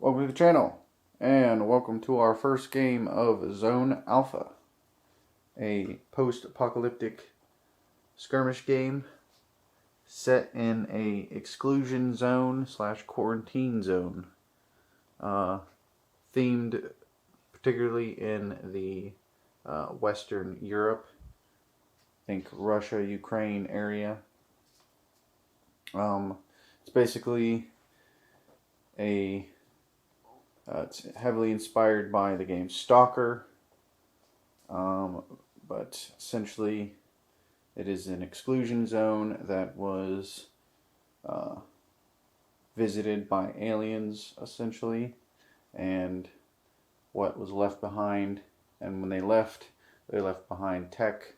Welcome to the channel, and welcome to our first game of Zone Alpha, a post-apocalyptic skirmish game set in a exclusion zone / quarantine zone, themed particularly in the Western Europe, think Russia, Ukraine area. It's basically it's heavily inspired by the game Stalker, but essentially it is an exclusion zone that was visited by aliens, essentially, and what was left behind, and when they left behind tech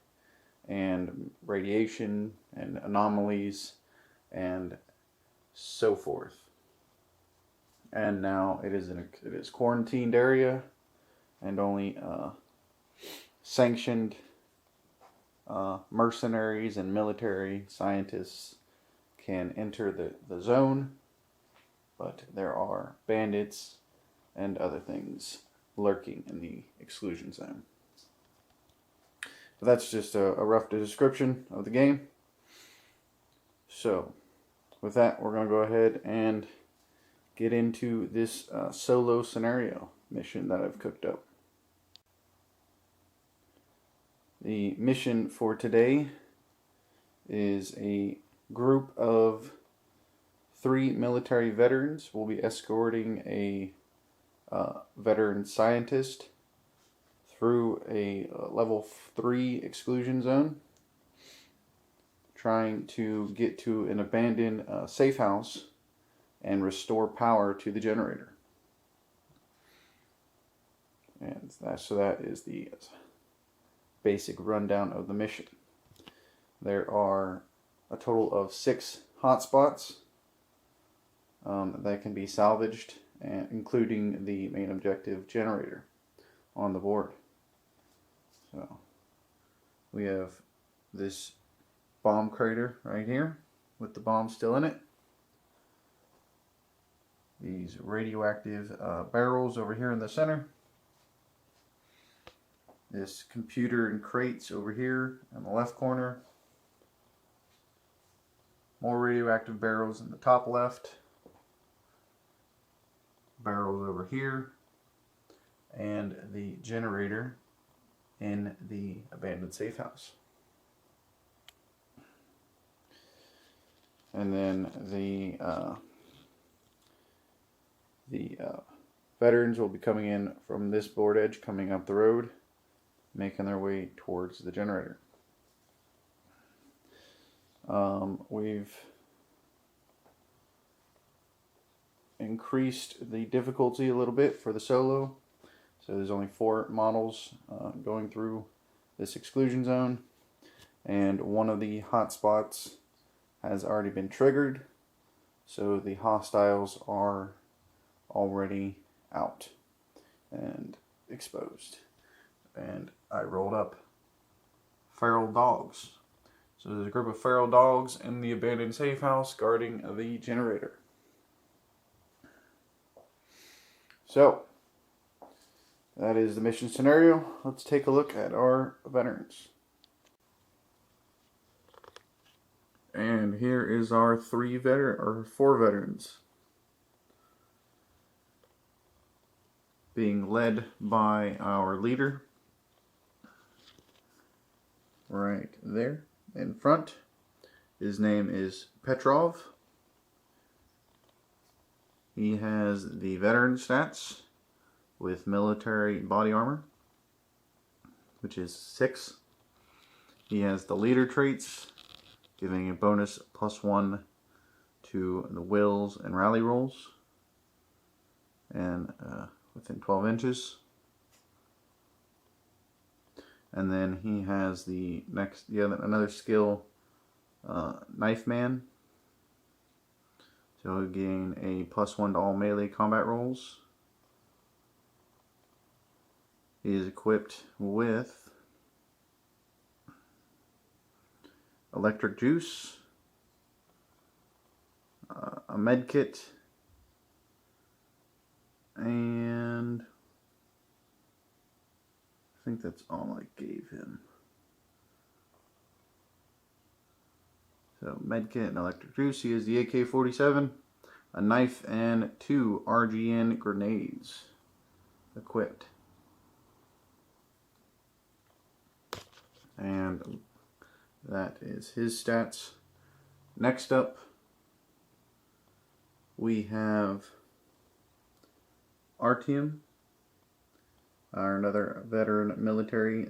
and radiation and anomalies and so forth. And now it is quarantined area, and only sanctioned mercenaries and military scientists can enter the zone, but there are bandits and other things lurking in the exclusion zone. But that's just a rough description of the game. So with that, we're going to go ahead and get into this solo scenario mission that I've cooked up. The mission for today is a group of 3 military veterans. We'll be escorting a veteran scientist through a level 3 exclusion zone, trying to get to an abandoned safe house and restore power to the generator. And that is the basic rundown of the mission. There are a total of 6 hotspots that can be salvaged, including the main objective generator on the board. So we have this bomb crater right here with the bomb still in it. These radioactive barrels over here in the center. This computer and crates over here in the left corner. More radioactive barrels in the top left. Barrels over here. And the generator in the abandoned safe house. And then the veterans will be coming in from this board edge, coming up the road, making their way towards the generator. We've increased the difficulty a little bit for the solo, so there's only 4 models going through this exclusion zone, and one of the hotspots has already been triggered, so the hostiles are already out and exposed. And I rolled up feral dogs. So there's a group of feral dogs in the abandoned safe house guarding the generator. So that is the mission scenario. Let's take a look at our veterans. And here is our 4 veterans, being led by our leader right there in front. His name is Petrov. He has the veteran stats with military body armor, which is 6. He has the leader traits, giving a bonus +1 to the wills and rally rolls, and within 12 inches. And then he has another skill, Knife Man. So he'll gain a +1 to all melee combat rolls. He is equipped with electric juice, a med kit, And I think that's all I gave him. So medkit and electric juice. He has the AK-47, a knife, and 2 RGN grenades equipped. And that is his stats. Next up, we have Artyom, another veteran military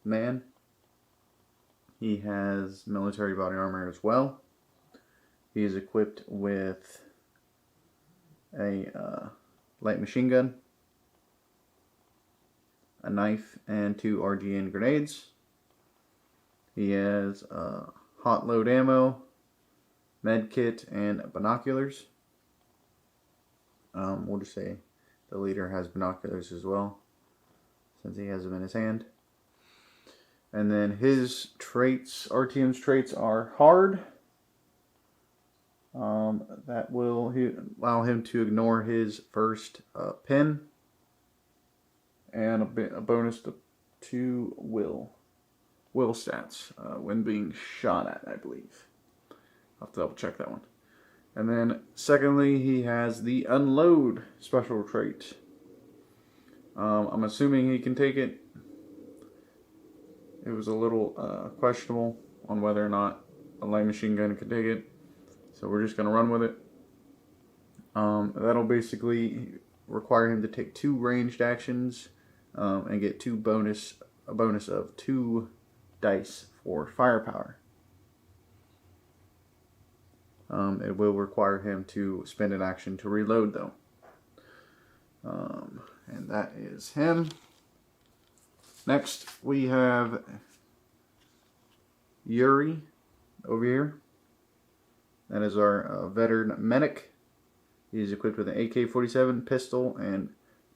man. He has military body armor as well. He is equipped with a light machine gun, a knife, and 2 RGN grenades. He has hot load ammo, med kit, and binoculars. We'll just say the leader has binoculars as well, since he has them in his hand. And then his traits, Artyom's traits, are hard. That will allow him to ignore his first pin, and a bonus to 2 will stats when being shot at, I believe. I'll have to double check that one. And then secondly, he has the unload special trait. I'm assuming he can take it. It was a little questionable on whether or not a light machine gun could take it, so we're just going to run with it. That'll basically require him to take 2 ranged actions and get a bonus of 2 dice for firepower. It will require him to spend an action to reload, though. And that is him. Next, we have Yuri over here. That is our veteran medic. He's equipped with an AK-47 pistol and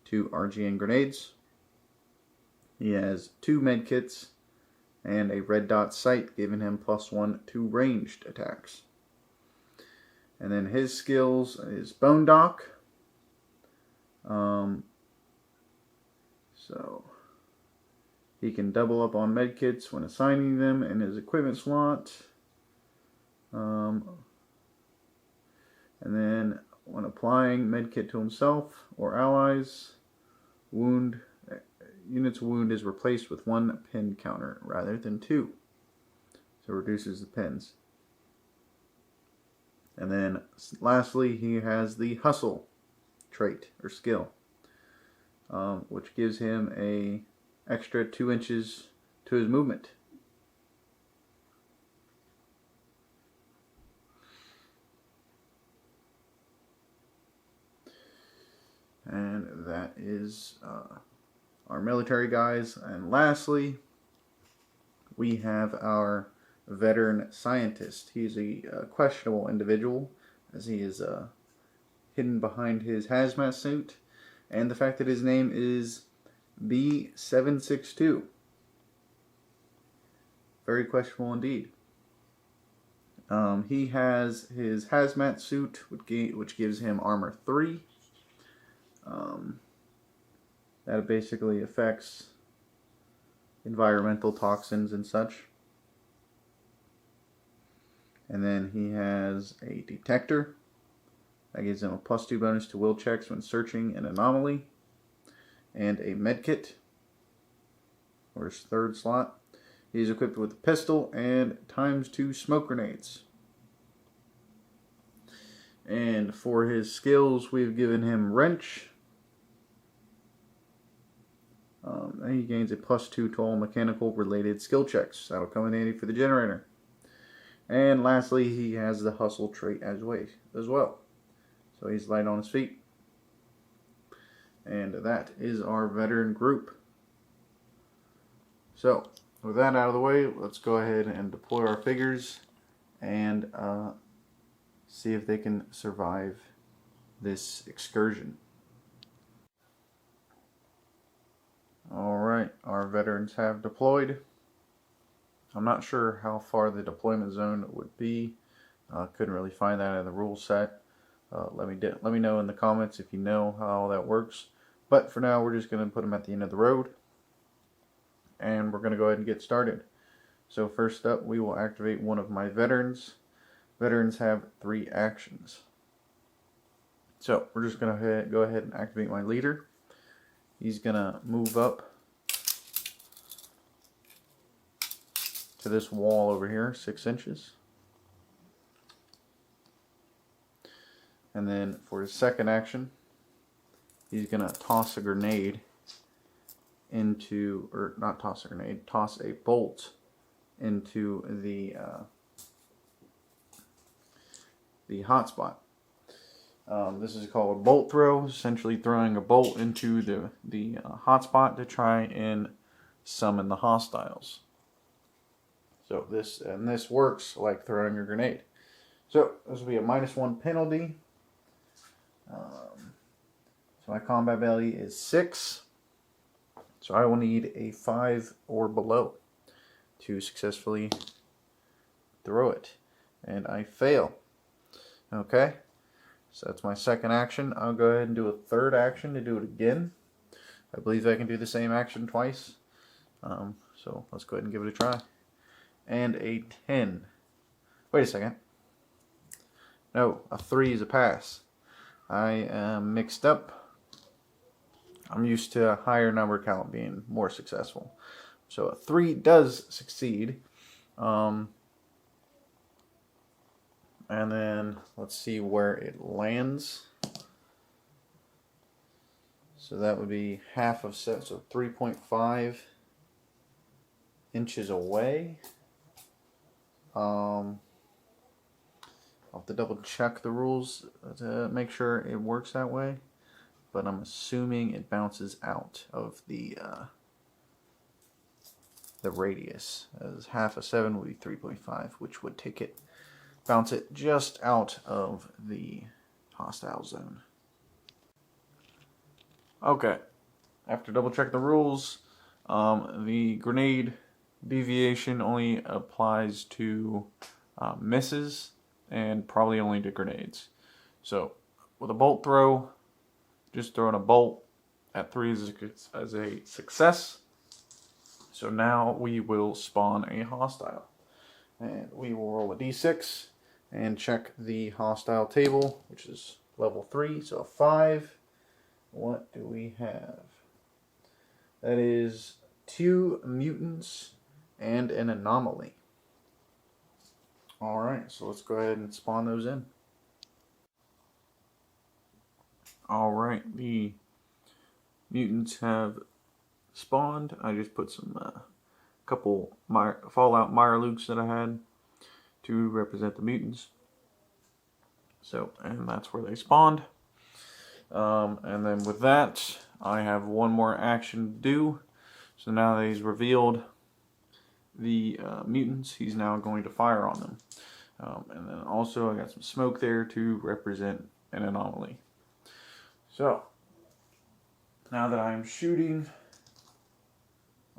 2 RGN grenades. He has 2 med kits and a red dot sight, giving him +1 to ranged attacks. And then his skills is Bone Dock. So he can double up on medkits when assigning them in his equipment slot. And then when applying medkit to himself or allies, unit's wound is replaced with 1 pin counter rather than 2. So it reduces the pins. And then lastly, he has the hustle trait or skill, which gives him a extra 2 inches to his movement. And that is our military guys. And lastly, we have our veteran scientist. He's a questionable individual, as he is hidden behind his hazmat suit, and the fact that his name is B762. Very questionable indeed. He has his hazmat suit, which gives him armor 3. That basically affects environmental toxins and such. And then he has a detector that gives him a +2 bonus to will checks when searching an anomaly, and a medkit or his 3rd slot. He's equipped with a pistol and ×2 smoke grenades. And for his skills, we've given him wrench. He gains a +2 to all mechanical related skill checks. That'll come in handy for the generator. And lastly, he has the hustle trait as well. So he's light on his feet. And that is our veteran group. So, with that out of the way, let's go ahead and deploy our figures and see if they can survive this excursion. Alright, our veterans have deployed. I'm not sure how far the deployment zone would be. Couldn't really find that in the rule set. let me know in the comments if you know how that works. But for now, we're just going to put them at the end of the road, and we're going to go ahead and get started. So first up, we will activate one of my veterans. Veterans have 3 actions. So we're just going to go ahead and activate my leader. He's going to move up to this wall over here, 6 inches. And then for his second action, he's going to toss a grenade into, or not toss a grenade, toss a bolt into the hotspot. This is called a bolt throw, essentially throwing a bolt into the hotspot to try and summon the hostiles. So this works like throwing a grenade. So this will be a -1 penalty. So my combat value is 6. So I will need a 5 or below to successfully throw it. And I fail. Okay. So that's my second action. I'll go ahead and do a third action to do it again. I believe I can do the same action twice. So let's go ahead and give it a try. And a 10. Wait a second. No, a 3 is a pass. I am mixed up. I'm used to a higher number count being more successful. So a 3 does succeed. And then let's see where it lands. So that would be half of 7, so 3.5 inches away. I'll have to double check the rules to make sure it works that way, but I'm assuming it bounces out of the radius, as half of 7 would be 3.5, which would take it, bounce it just out of the hostile zone. Okay, after double check the rules, the grenade deviation only applies to misses and probably only to grenades. So with a bolt throw, just throwing a bolt at 3 as a success. So now we will spawn a hostile. And we will roll a d6 and check the hostile table, which is level 3, so a 5. What do we have? That is 2 mutants and an anomaly. Alright, so let's go ahead and spawn those in. Alright, the mutants have spawned. I just put some couple Fallout Mirelukes that I had to represent the mutants. So, and that's where they spawned. And then with that, I have one more action to do. So now that he's revealed the mutants, he's now going to fire on them. And then also I got some smoke there to represent an anomaly. So, now that I'm shooting,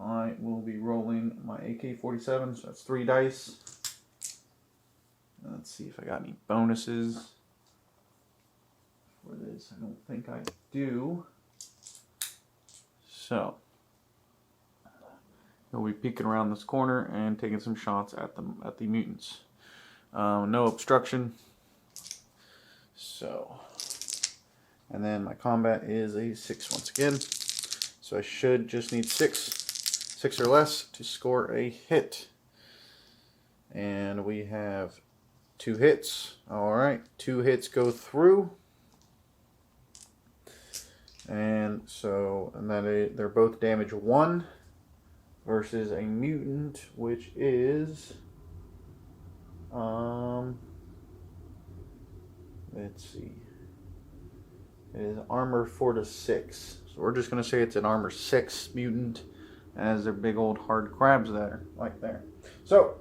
I will be rolling my AK-47, so that's 3 dice. Let's see if I got any bonuses for this. I don't think I do. So, we'll be peeking around this corner and taking some shots at the mutants. No obstruction. So, and then my combat is a 6 once again. So I should just need 6 or less to score a hit. And we have 2 hits. Alright, 2 hits go through. And so, they're both damage 1 versus a mutant, which is, let's see, it is armor 4 to 6. So we're just going to say it's an armor 6 mutant, as they're big old hard crabs there, like there. So,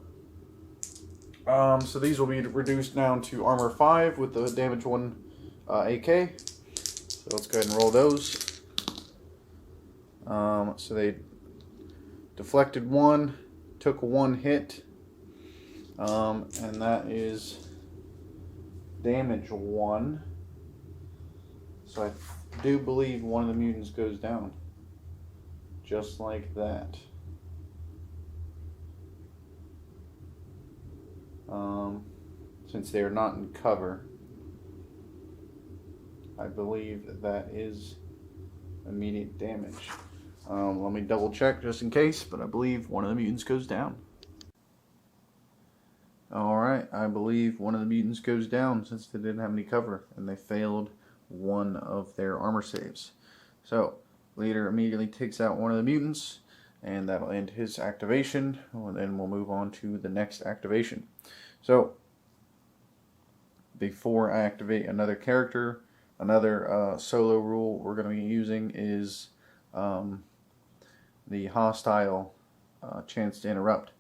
so these will be reduced down to armor 5 with the damage 1 AK. So let's go ahead and roll those. So they deflected 1, took 1 hit, and that is damage 1. So I do believe one of the mutants goes down. Just like that. Since they are not in cover, I believe that is immediate damage. Let me double check just in case, but I believe one of the mutants goes down. Alright, I believe one of the mutants goes down since they didn't have any cover and they failed one of their armor saves. So, leader immediately takes out one of the mutants and that'll end his activation. And then we'll move on to the next activation. So, before I activate another character, another solo rule we're going to be using is the hostile chance to interrupt.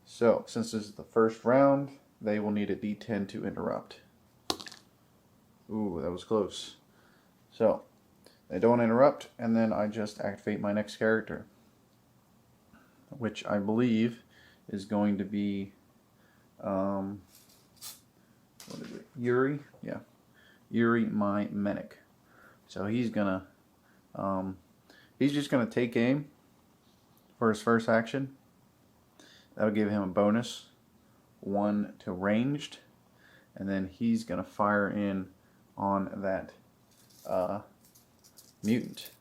So, since this is the first round, they will need a D10 to interrupt. Ooh, that was close. So, they don't interrupt, and then I just activate my next character, which I believe is going to be, what is it? Yuri? Yeah. Yuri, my medic. So he's gonna, he's just gonna take aim for his first action. That'll give him a bonus, 1 to ranged, and then he's gonna fire in on that mutant.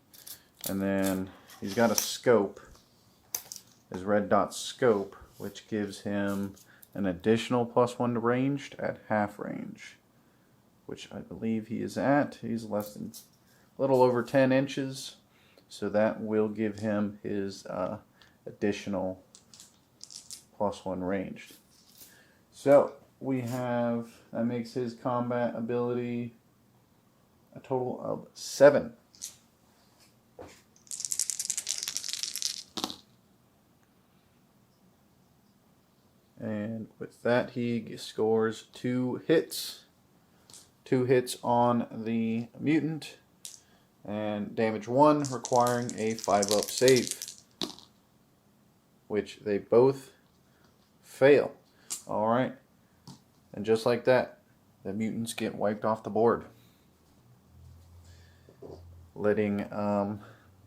And then he's got a scope, his red dot scope, which gives him an additional +1 to ranged at half range, which I believe he is at. He's less than, a little over 10 inches, so that will give him his additional +1 ranged. So we have, that makes his combat ability a total of 7. And with that, he scores 2 hits. 2 hits on the mutant, and damage 1, requiring a 5-up save, which they both fail. Alright, and just like that, the mutants get wiped off the board, letting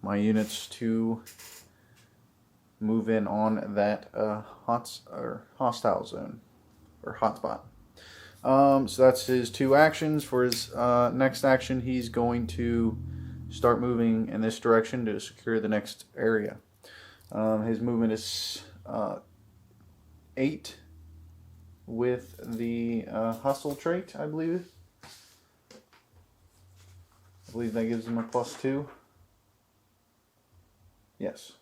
my units to move in on that hostile zone, or hotspot. So that's his 2 actions. For his next action, he's going to start moving in this direction to secure the next area. His movement is 8 with the hustle trait, I believe. I believe that gives him a +2. Yes.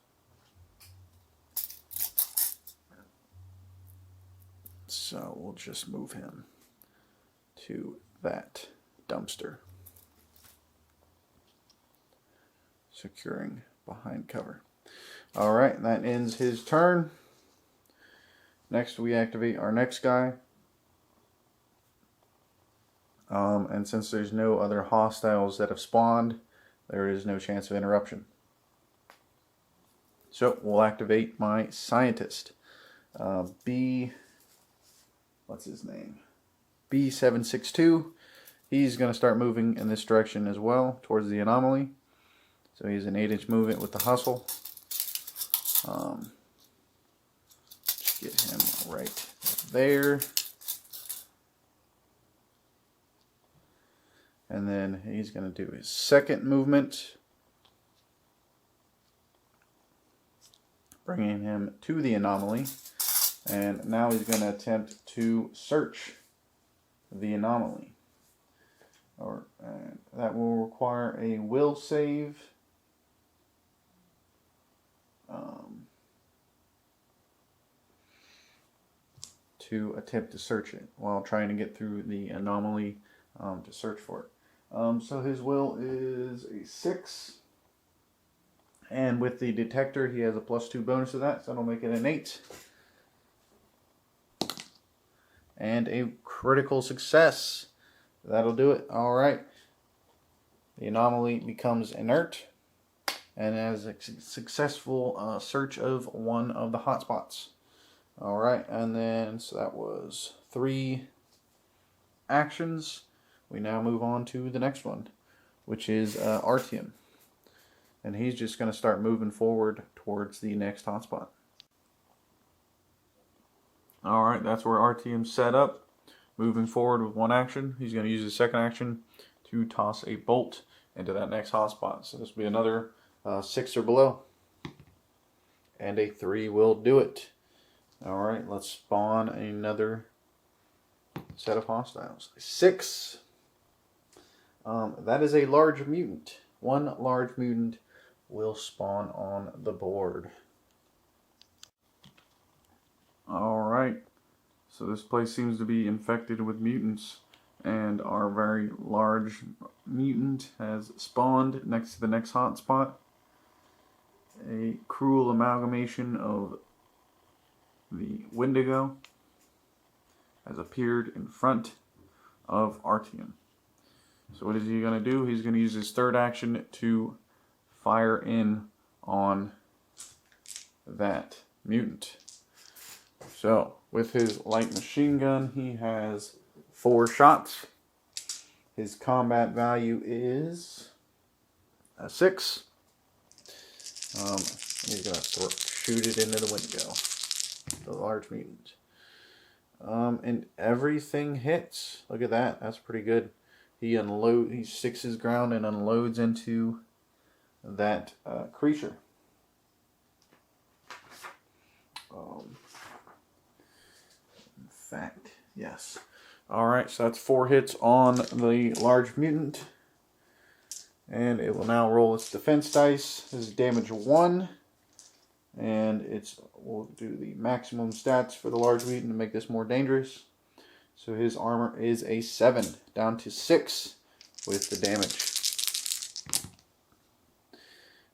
So we'll just move him to that dumpster, securing behind cover. Alright, that ends his turn. Next we activate our next guy. And since there's no other hostiles that have spawned, there is no chance of interruption. So we'll activate my scientist. What's his name? B762. He's going to start moving in this direction as well, towards the anomaly. So he's an 8-inch movement with the hustle. Just get him right there. And then he's going to do his second movement, bringing him to the anomaly. And now he's going to attempt to search the anomaly. That will require a will save. To attempt to search it while trying to get through the anomaly to search for it. So his will is a 6. And with the detector, he has a +2 bonus to that, so that'll make it an 8. And a critical success. That'll do it. Alright. The anomaly becomes inert and has a successful search of one of the hotspots. Alright, and then, so that was 3 actions. We now move on to the next one. which is Artyom. And he's just going to start moving forward towards the next hotspot. Alright, that's where Artyom's set up. Moving forward with one action. He's going to use his second action to toss a bolt into that next hotspot. So this will be another 6 or below. And a 3 will do it. Alright, let's spawn another set of hostiles. 6. That is a large mutant. One large mutant will spawn on the board. Alright, so this place seems to be infected with mutants, and our very large mutant has spawned next to the next hotspot. A cruel amalgamation of the Wendigo has appeared in front of Artyom. So what is he going to do? He's going to use his third action to fire in on that mutant. So with his light machine gun, he has 4 shots. His combat value is a 6. He's going to shoot it into the Wendigo, the large mutant. And everything hits. Look at that. That's pretty good. He sticks his ground and unloads into that creature. In fact, yes. Alright, so that's 4 hits on the large mutant. And it will now roll its defense dice. This is damage 1. And we'll do the maximum stats for the large mutant to make this more dangerous. So his armor is a 7, down to 6 with the damage.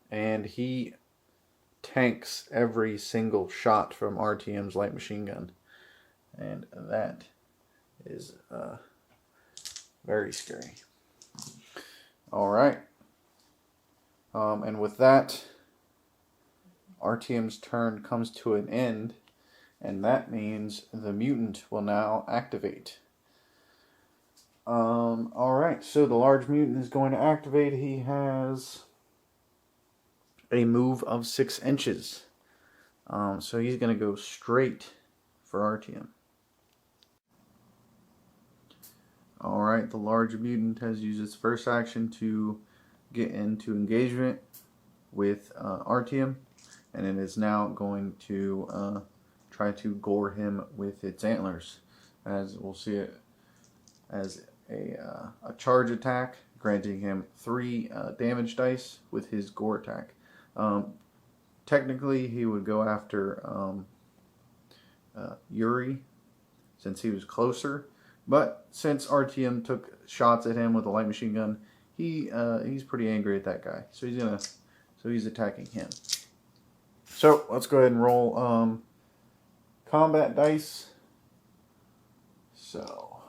And he tanks every single shot from Artyom's light machine gun. And that is very scary. Alright. And with that, Artyom's turn comes to an end. And that means the mutant will now activate. Alright, so the large mutant is going to activate. He has a move of 6 inches. So he's going to go straight for Artyom. Alright, the large mutant has used its first action to get into engagement with Artyom. And it is now going to try to gore him with its antlers, as we'll see it as a charge attack, granting him 3 damage dice with his gore attack. Technically, he would go after Yuri, since he was closer, but since Artyom took shots at him with a light machine gun, he's pretty angry at that guy, so he's attacking him. So let's go ahead and roll combat dice. So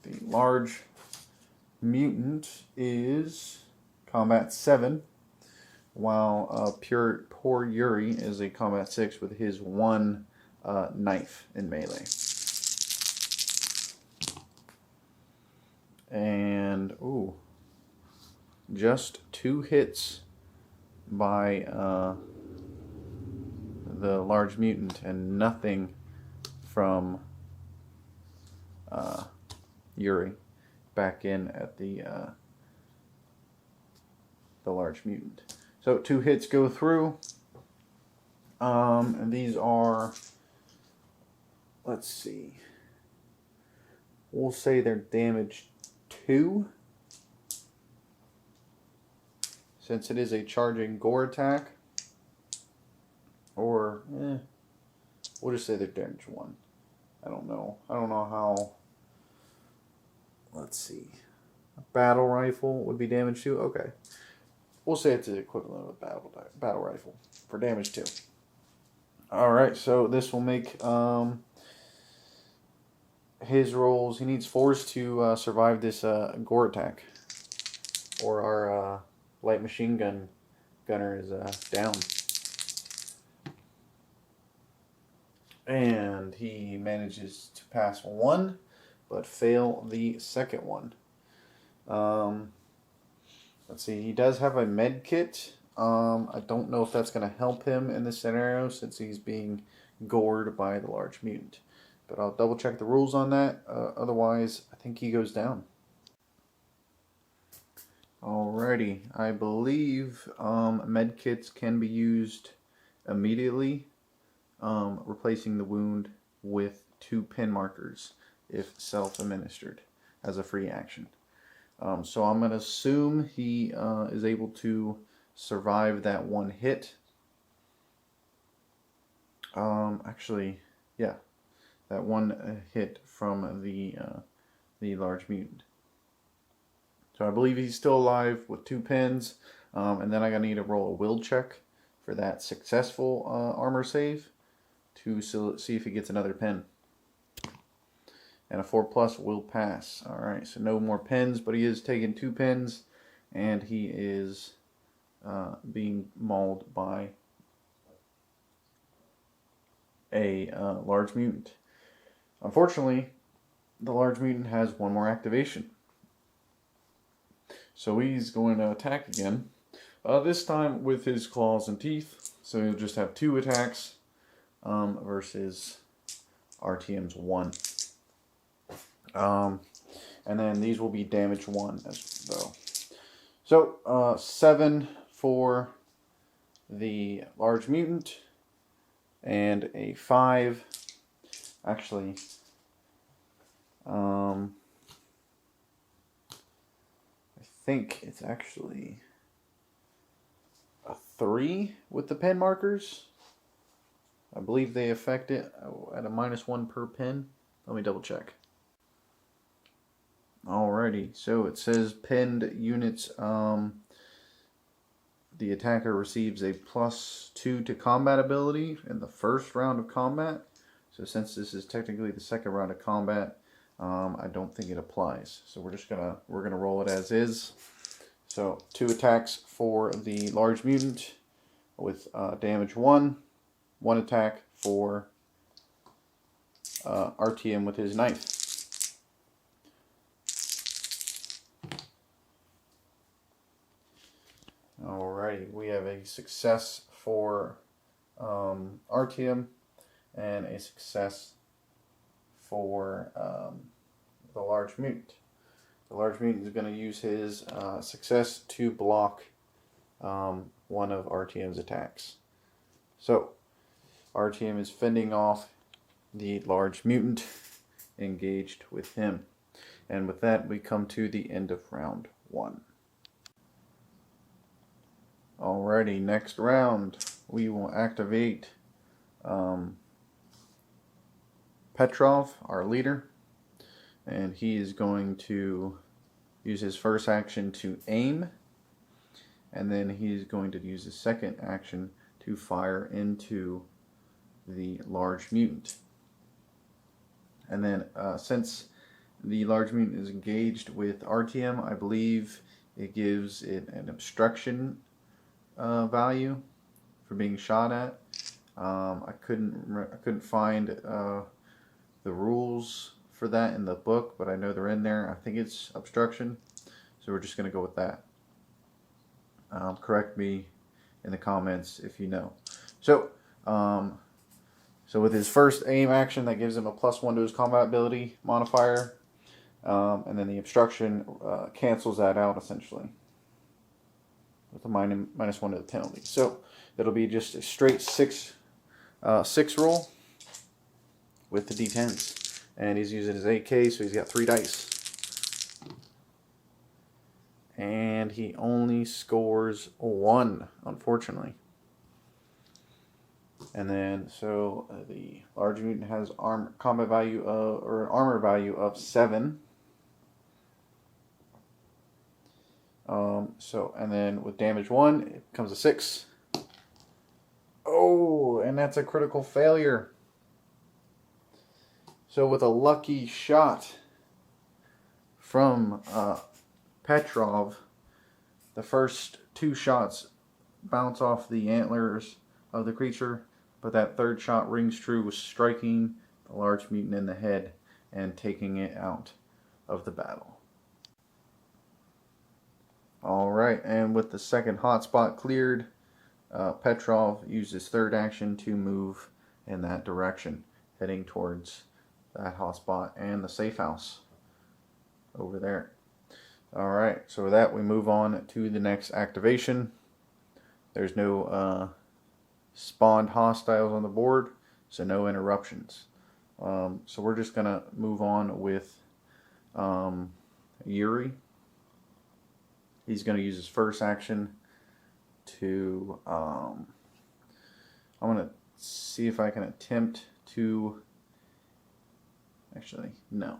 the large mutant is combat 7, while poor Yuri is a combat 6 with his 1 knife in melee. And just 2 hits by the large mutant, and nothing from Yuri back in at the large mutant. So 2 hits go through. And these are, let's see, we'll say they're damage 2, since it is a charging gore attack. Or, we'll just say they're damage 1. I don't know how. Let's see. A battle rifle would be damage 2. Okay. We'll say it's the equivalent of a battle rifle for damage 2. Alright, so this will make his rolls. He needs 4s to survive this gore attack. Or our light machine gunner is down. And he manages to pass 1, but fail the second one. Let's see, he does have a med kit. I don't know if that's going to help him in this scenario since he's being gored by the large mutant. But I'll double check the rules on that. Otherwise, I think he goes down. Alrighty, I believe med kits can be used immediately, replacing the wound with 2 pin markers if self-administered as a free action. So I'm going to assume he is able to survive that 1 hit. Actually, yeah, that 1 hit from the large mutant. So I believe he's still alive with 2 pins, and then I'm going to need to roll a will check for that successful armor save to see if he gets another pin. And a 4+ will pass. Alright, so no more pins, but he is taking 2 pins, and he is being mauled by a large mutant. Unfortunately, the large mutant has 1 more activation. So he's going to attack again, this time with his claws and teeth. So he'll just have 2 attacks versus RTM's 1. And then these will be damage 1 as though. So 7 for the large mutant and a 5. Actually, I think it's actually a 3 with the pen markers. I believe they affect it at a -1 per pin. Let me double check. Alrighty, so it says pinned units, the attacker receives a +2 to combat ability in the first round of combat. So since this is technically the second round of combat, I don't think it applies. So we're gonna roll it as is. So 2 attacks for the large mutant with damage 1. 1 attack for RTM with his knife. Alrighty, we have a success for RTM and a success for the large mutant. The large mutant is going to use his success to block one of RTM's attacks. So RTM is fending off the large mutant engaged with him. And with that, we come to the end of round 1. Alrighty, next round we will activate Petrov, our leader, and he is going to use his first action to aim, and then he's going to use his second action to fire into the large mutant. And then since the large mutant is engaged with RTM, I believe it gives it an obstruction value for being shot at. I couldn't find the rules for that in the book, but I know they're in there. I think it's obstruction, so we're just going to go with that. Correct me in the comments if you know. So with his first aim action, that gives him a +1 to his combat ability modifier, and then the obstruction cancels that out essentially with a -1 to the penalty. So it'll be just a straight 6 roll with the D10s. And he's using his AK, so he's got 3 dice. And he only scores 1, unfortunately. And then, so the large mutant has combat value or armor value of 7. And then with damage 1, it becomes a 6. Oh, and that's a critical failure. So with a lucky shot from Petrov, the first 2 shots bounce off the antlers of the creature, but that third shot rings true with striking the large mutant in the head and taking it out of the battle. Alright. Alright, and with the second hotspot cleared, Petrov used his third action to move in that direction, heading towards that hotspot and the safe house over there. Alright, so with that we move on to the next activation. There's no spawned hostiles on the board, so no interruptions. So we're just going to move on with Yuri. He's going to use his first action to, I'm going to see if I can attempt to, actually, no.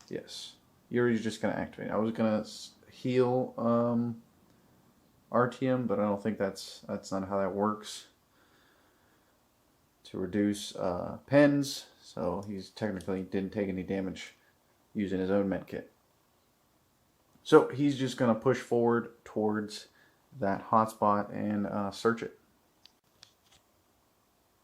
Yes, Yuri's just going to activate. I was going to heal RTM, but I don't think that's not how that works. To reduce pens, so he's technically didn't take any damage using his own medkit. So he's just going to push forward towards that hotspot and search it.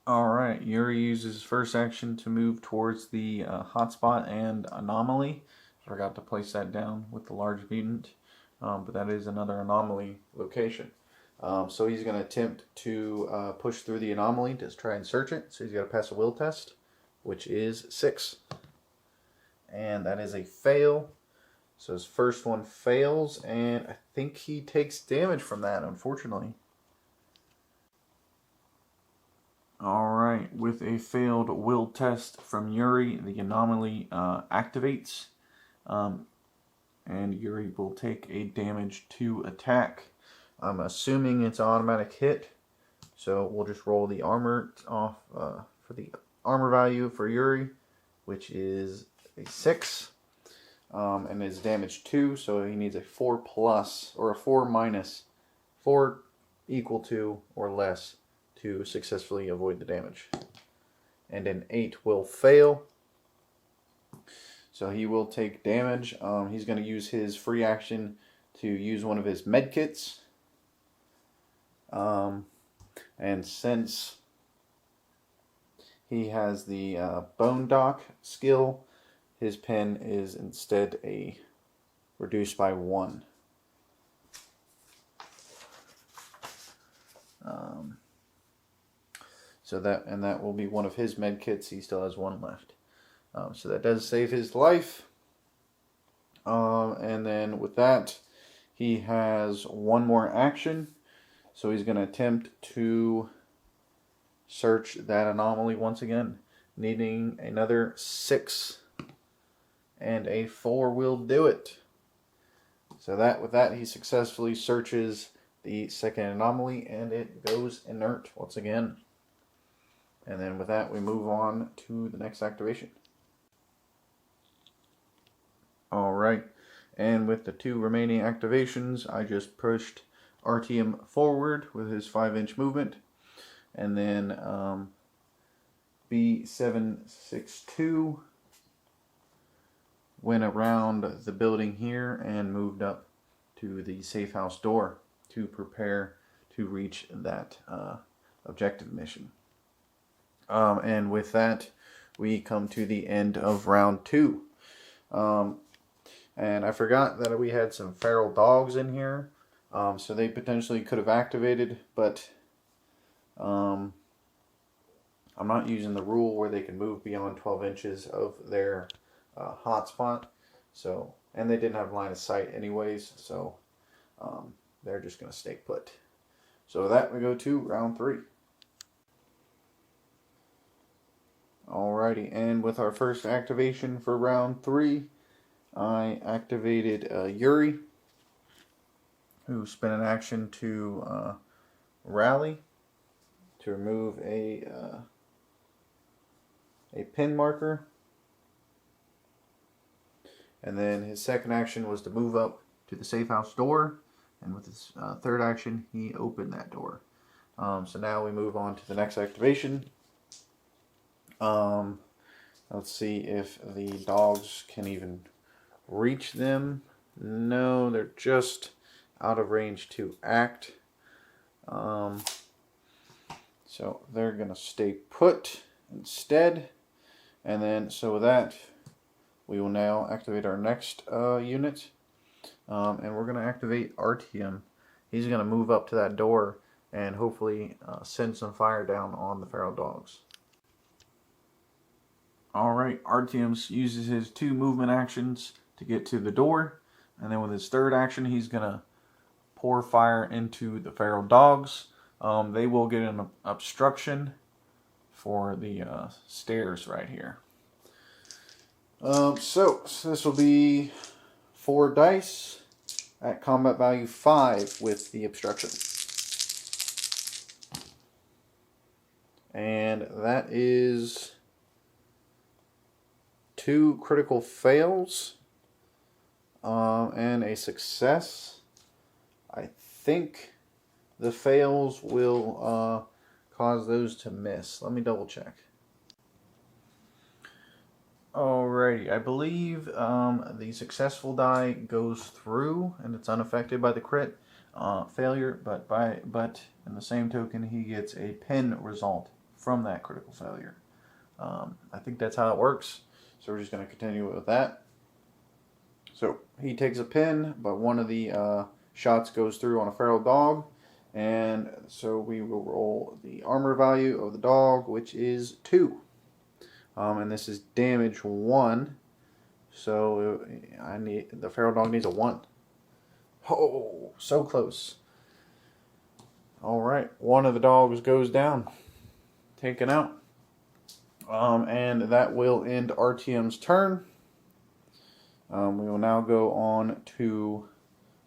Alright, Yuri uses his first action to move towards the hotspot and anomaly. Forgot to place that down with the large mutant, but that is another anomaly location. So he's going to attempt to push through the anomaly to try and search it. So he's got to pass a will test, which is 6. And that is a fail. So his first one fails, and I think he takes damage from that, unfortunately. Alright, with a failed will test from Yuri, the anomaly activates. And Yuri will take a damage to attack. I'm assuming it's an automatic hit, so we'll just roll the armor off for the armor value for Yuri, which is a 6, and is damage 2, so he needs a 4 plus, or a 4 minus, 4 equal to or less to successfully avoid the damage. And an 8 will fail, so he will take damage. He's going to use his free action to use one of his medkits. And since he has the bone dock skill, his pen is instead reduced by 1. So that will be one of his medkits. He still has 1 left. So that does save his life. And then with that, he has 1 more action. So he's going to attempt to search that anomaly once again, needing another 6, and a 4 will do it. So with that he successfully searches the second anomaly, and it goes inert once again. And then with that we move on to the next activation. Alright, and with the 2 remaining activations, I just pushed RTM forward with his 5-inch movement, and then B762 went around the building here and moved up to the safe house door to prepare to reach that objective mission. And with that, we come to the end of round 2. And I forgot that we had some feral dogs in here. So they potentially could have activated, but I'm not using the rule where they can move beyond 12 inches of their hotspot. So, and they didn't have line of sight anyways, so they're just going to stay put. So with that, we go to round 3. Alrighty, and with our first activation for round 3, I activated Yuri, who spent an action to rally to remove a pin marker, and then his second action was to move up to the safe house door, and with his third action he opened that door. So now we move on to the next activation. Let's see if the dogs can even reach them. No, they're just out of range to act. So they're going to stay put instead. And then, so with that, we will now activate our next unit. and we're going to activate RTM. He's going to move up to that door and hopefully send some fire down on the feral dogs. Alright, RTM uses his 2 movement actions to get to the door, and then with his 3rd action he's going to pour fire into the feral dogs. They will get an obstruction for the stairs right here. So this will be 4 dice at combat value 5 with the obstruction. And that is 2 critical fails and a success. I think the fails will cause those to miss. Let me double check. Alrighty, I believe the successful die goes through and it's unaffected by the crit failure, but in the same token he gets a pin result from that critical failure. I think that's how it works, so we're just going to continue with that. So he takes a pin, but one of the shots goes through on a feral dog, and so we will roll the armor value of the dog, which is 2. And this is damage 1, so the feral dog needs a 1. Oh, so close. Alright, one of the dogs goes down, taken out. And that will end RTM's turn. We will now go on to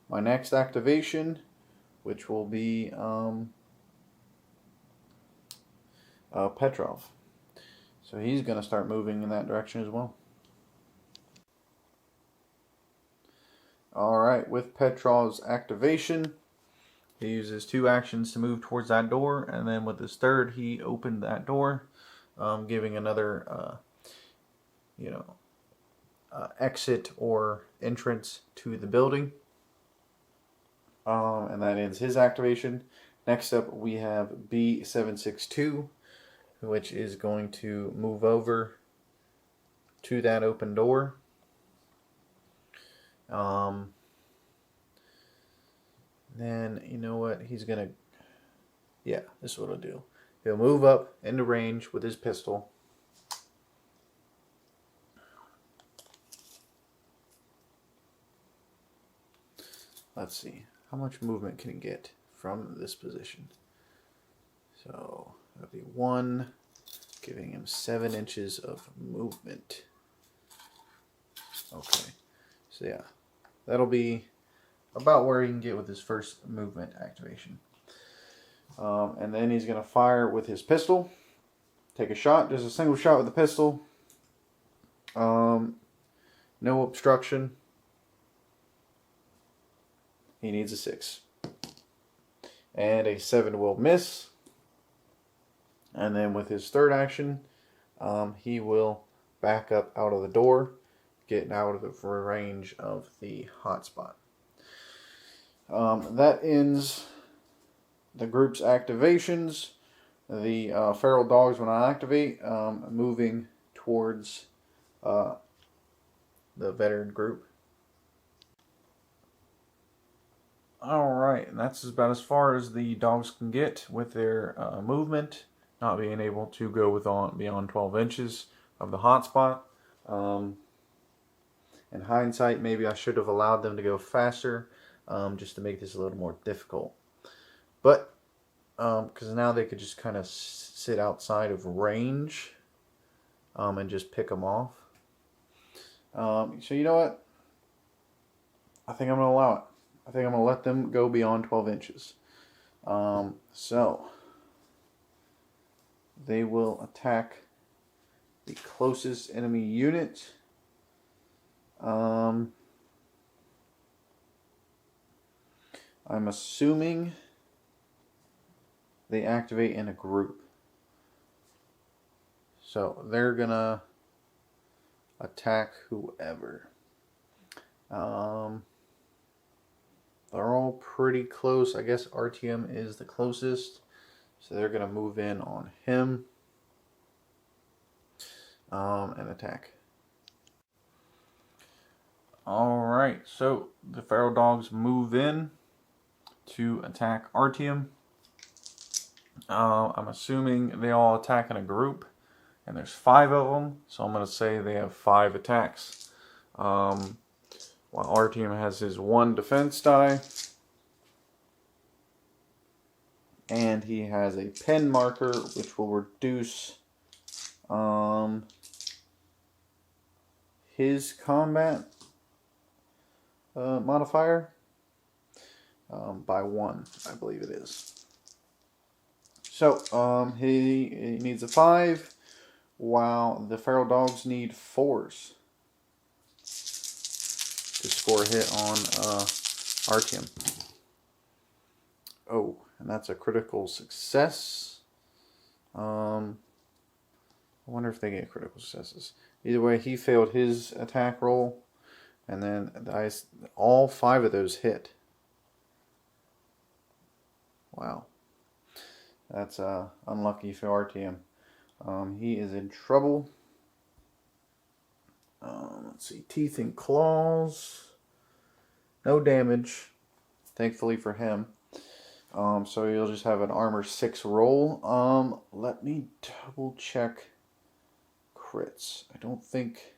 my next activation, which will be Petrov. So he's going to start moving in that direction as well. Alright, with Petrov's activation, he uses 2 actions to move towards that door, and then with his 3rd, he opened that door, giving another, exit or entrance to the building. And that ends his activation. Next up, we have B762, which is going to move over to that open door. Then, you know what, he's going to, yeah, this is what he'll do. He'll move up into range with his pistol. Let's see, how much movement can he get from this position? So, that'll be 1, giving him 7 inches of movement. Okay, so yeah, that'll be about where he can get with his first movement activation. And then he's going to fire with his pistol. Take a shot, just a single shot with the pistol. No obstruction. He needs a 6. And a 7 will miss. And then with his 3rd action, he will back up out of the door, getting out of the range of the hotspot. That ends the group's activations. The feral dogs, when I activate, moving towards the veteran group. Alright, and that's about as far as the dogs can get with their movement, not being able to go beyond 12 inches of the hotspot. In hindsight, maybe I should have allowed them to go faster, just to make this a little more difficult. But, because now they could just kind of sit outside of range and just pick them off. So you know what? I think I'm going to allow it. I think I'm going to let them go beyond 12 inches. So, they will attack the closest enemy unit. I'm assuming they activate in a group. So they're gonna attack whoever. They're all pretty close. I guess RTM is the closest. So they're gonna move in on him and attack. Alright, so the feral dogs move in to attack Artyom. I'm assuming they all attack in a group, and there's 5 of them, so I'm going to say they have 5 attacks. While Artyom has his 1 defense die, and he has a pen marker, which will reduce his combat modifier by 1, I believe it is. So he needs a 5, while the feral dogs need 4s to score a hit on Artyom. Oh, and that's a critical success. I wonder if they get critical successes. Either way, he failed his attack roll, and then all 5 of those hit. Wow. That's unlucky for Artyom. He is in trouble. Let's see. Teeth and claws. No damage, thankfully for him. So you'll just have an armor 6 roll. Let me double check crits. I don't think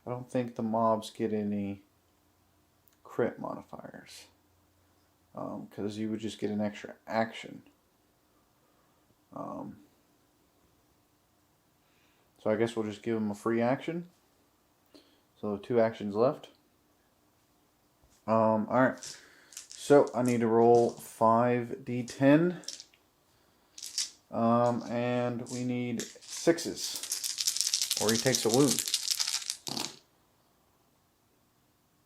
the mobs get any crit modifiers. Because you would just get an extra action. So I guess we'll just give him a free action. So 2 actions left. Alright. So I need to roll 5d10. And we need 6s. Or he takes a wound.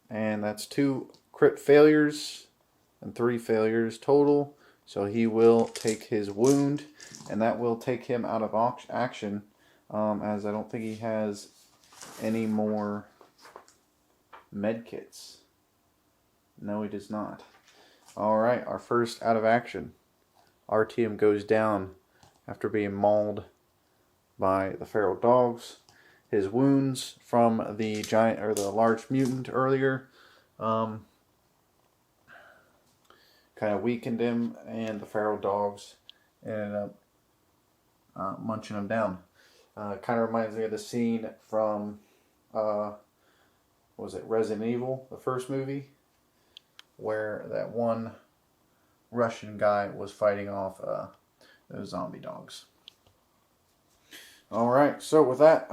And that's 2 crit failures and 3 failures total. So he will take his wound, and that will take him out of action, as I don't think he has any more medkits. No, he does not. Alright, our first out of action. Artyom goes down after being mauled by the feral dogs. His wounds from the the large mutant earlier kind of weakened him, and the feral dogs ended up munching him down. Kind of reminds me of the scene from what was it, Resident Evil, the first movie, where that one Russian guy was fighting off those zombie dogs. Alright, so with that,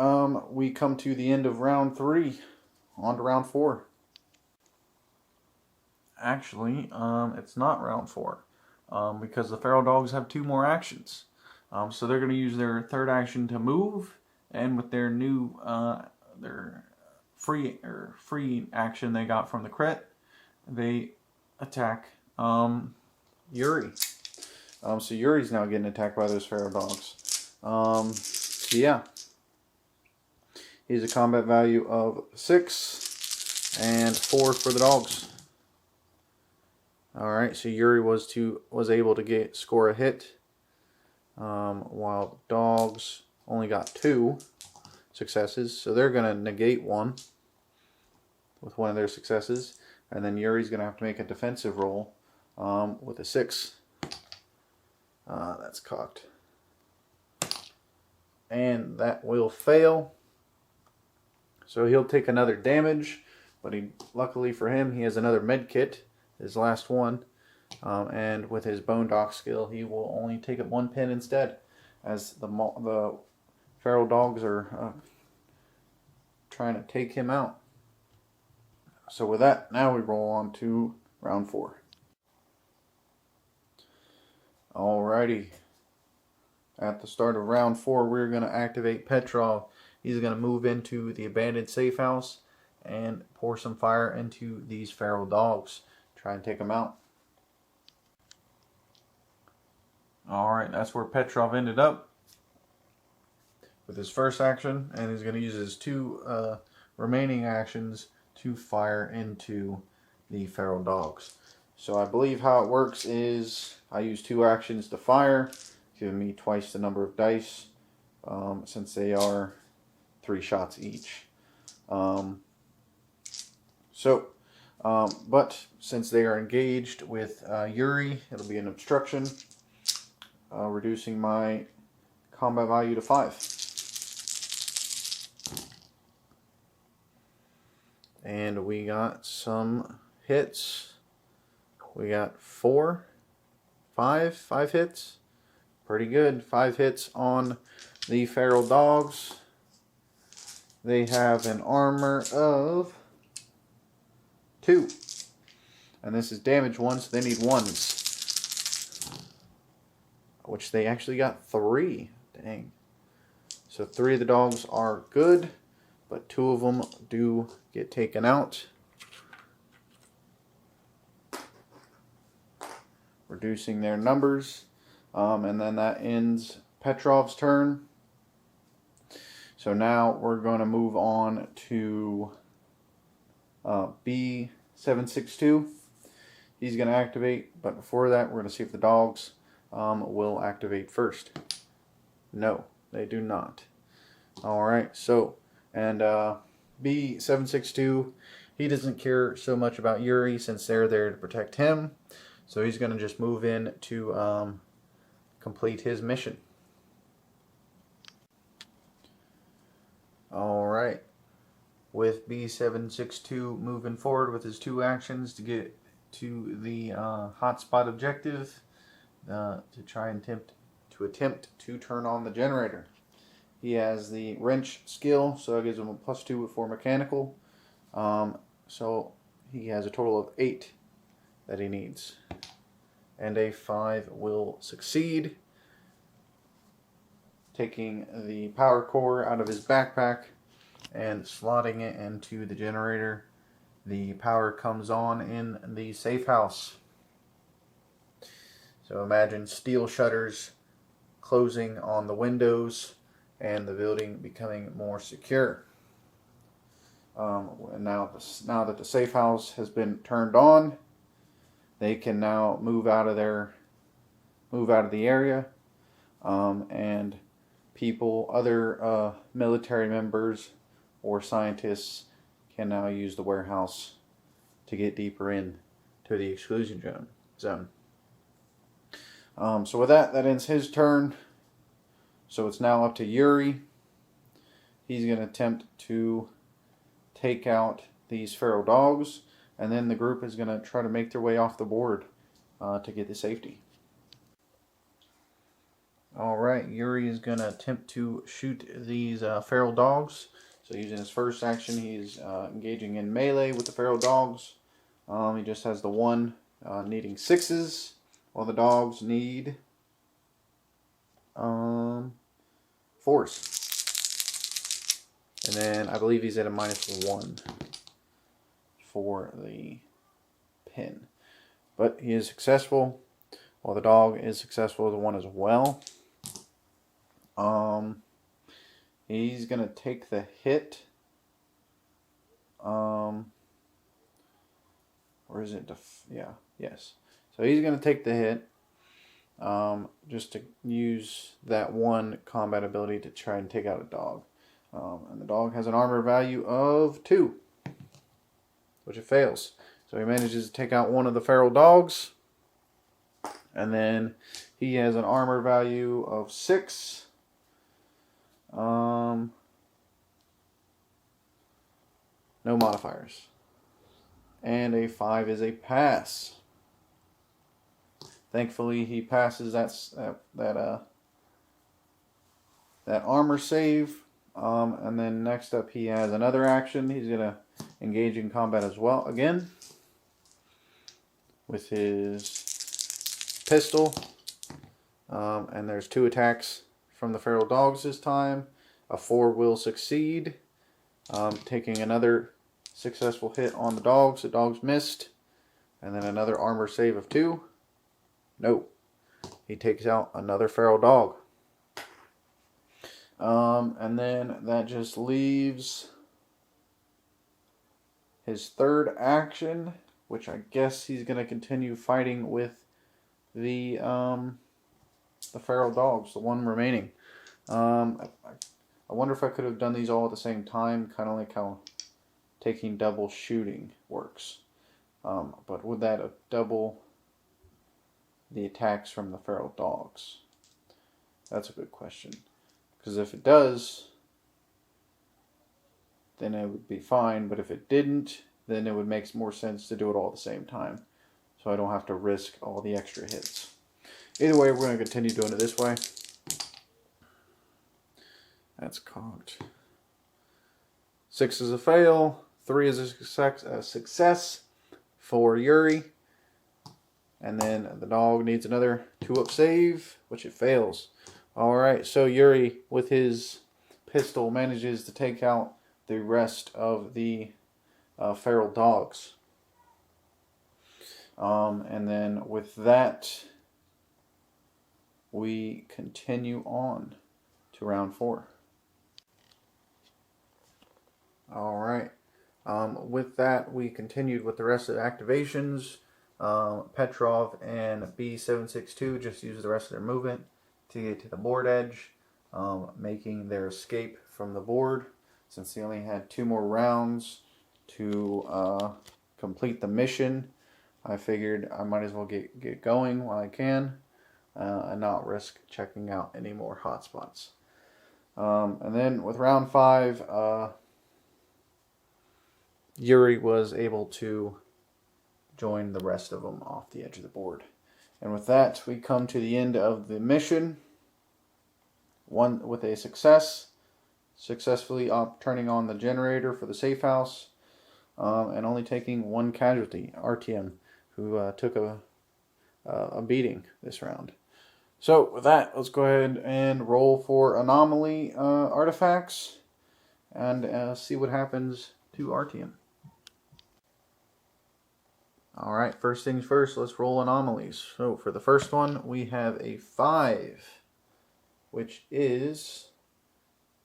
we come to the end of round 3. On to round 4. Actually, it's not round 4. Because the feral dogs have 2 more actions. So they're going to use their 3rd action to move, and with their new their free action they got from the crit, they attack Yuri. So Yuri's now getting attacked by those feral dogs. So yeah, he's a combat value of 6 and 4 for the dogs. All right, so Yuri was able to score a hit, while dogs only got 2 successes. So they're going to negate 1 with one of their successes, and then Yuri's going to have to make a defensive roll with a 6. That's cocked, and that will fail. So he'll take another damage, but luckily for him, he has another med kit. His last one, and with his bone dock skill, he will only take up 1 pin instead, as the feral dogs are trying to take him out. So with that, now we roll on to round 4. Alrighty. At the start of round 4, we're going to activate Petrov. He's going to move into the abandoned safe house and pour some fire into these feral dogs. Try and take them out. Alright, that's where Petrov ended up with his first action, and he's going to use his 2 remaining actions to fire into the feral dogs. So I believe how it works is I use 2 actions to fire, giving me twice the number of dice, since they are 3 shots each. So, but since they are engaged with Yuri, it'll be an obstruction, reducing my combat value to 5. And we got some hits. We got 5 hits. Pretty good. 5 hits on the feral dogs. They have an armor of 2. And this is damage 1, so they need 1s. Which they actually got 3. Dang. So 3 of the dogs are good, but 2 of them do get taken out. Reducing their numbers. And then that ends Petrov's turn. So now we're going to move on to B762. He's going to activate, but before that we're going to see if the dogs will activate first. No, they do not. Alright, so, and B762, he doesn't care so much about Yuri since they're there to protect him. So he's going to just move in to complete his mission. Alright, with B762 moving forward with his 2 actions to get to the hotspot objective, to try and attempt to turn on the generator. He has the wrench skill, so that gives him a +2 for mechanical. So he has a total of 8 that he needs. And a 5 will succeed. Taking the power core out of his backpack and slotting it into the generator. The power comes on in the safe house. So imagine steel shutters closing on the windows and the building becoming more secure. And now that the safe house has been turned on, they can now move out of the area, and other military members or scientists can now use the warehouse to get deeper in to the exclusion zone. So with that ends his turn. So it's now up to Yuri. He's going to attempt to take out these feral dogs, and then the group is going to try to make their way off the board to get to safety. Alright, Yuri is going to attempt to shoot these feral dogs. So using his first action, he's engaging in melee with the feral dogs. He just has the 1 needing 6s, while the dogs need 4s. And then I believe he's at a -1 for the pin. But he is successful, while the dog is successful with the 1 as well. He's going to take the hit. Or is it? Yes. So he's going to take the hit. Just to use that 1 combat ability to try and take out a dog. And the dog has an armor value of 2, which it fails. So he manages to take out 1 of the feral dogs. And then he has an armor value of 6. No modifiers. And a 5 is a pass. Thankfully, he passes that armor save. And then next up, he has another action. He's going to engage in combat as well again with his pistol. And there's 2 attacks from the feral dogs this time. A 4 will succeed, taking another successful hit on the dogs. The dogs missed. And then another armor save of 2. No. He takes out another feral dog. And then that just leaves his 3rd action, which I guess he's going to continue fighting with the feral dogs, the 1 remaining. I wonder if I could have done these all at the same time, kind of like how taking double shooting works. But would that double the attacks from the feral dogs? That's a good question. Because if it does, then it would be fine. But if it didn't, then it would make more sense to do it all at the same time. So I don't have to risk all the extra hits. Either way, we're going to continue doing it this way. That's cocked. 6 is a fail. 3 is a success for Yuri. And then the dog needs another 2-up save, which it fails. Alright, so Yuri, with his pistol, manages to take out the rest of the feral dogs. And then with that, we continue on to round 4. Alright, with that, we continued with the rest of the activations. Petrov and B762 just used the rest of their movement to get to the board edge, making their escape from the board. Since they only had 2 more rounds to complete the mission, I figured I might as well get going while I can and not risk checking out any more hotspots. And then with round 5, Yuri was able to join the rest of them off the edge of the board. And with that, we come to the end of the mission. One with a success, successfully turning on the generator for the safe house, and only taking 1 casualty, RTM, who took a beating this round. So with that, let's go ahead and roll for anomaly artifacts and see what happens to RTM. Alright, first things first, let's roll anomalies. So for the first one, we have a 5, which is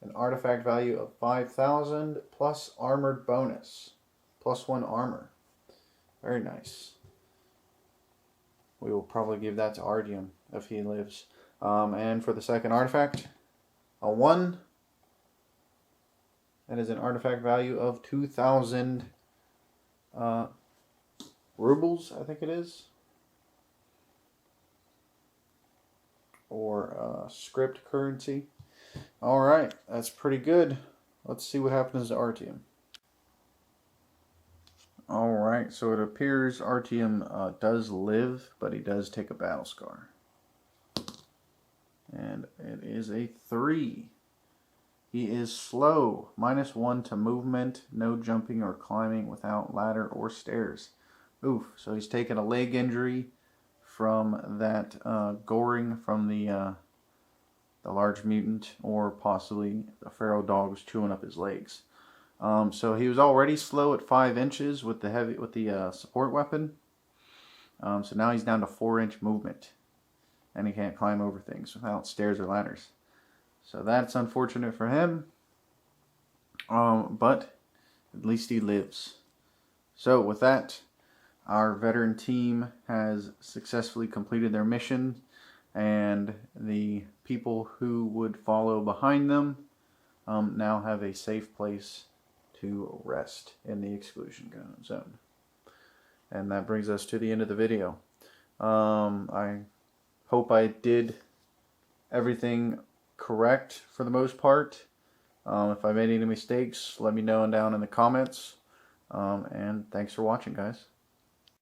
an artifact value of 5,000 plus armored bonus. Plus 1 armor. Very nice. We will probably give that to Artyom if he lives. And for the second artifact, a 1. That is an artifact value of 2,000 rubles, I think it is. Or script currency. Alright, that's pretty good. Let's see what happens to Artyom. Alright, so it appears Artyom does live, but he does take a battle scar. And it is a 3. He is slow, -1 to movement, no jumping or climbing without ladder or stairs. Oof, so he's taken a leg injury from that goring from the large mutant, or possibly the feral dog was chewing up his legs. So he was already slow at 5 inches with the support weapon. So now he's down to 4-inch movement, and he can't climb over things without stairs or ladders. So that's unfortunate for him. But at least he lives. So with that, our veteran team has successfully completed their mission, and the people who would follow behind them now have a safe place to rest in the exclusion zone. And that brings us to the end of the video. I hope I did everything correct for the most part. If I made any mistakes, let me know down in the comments. And thanks for watching, guys.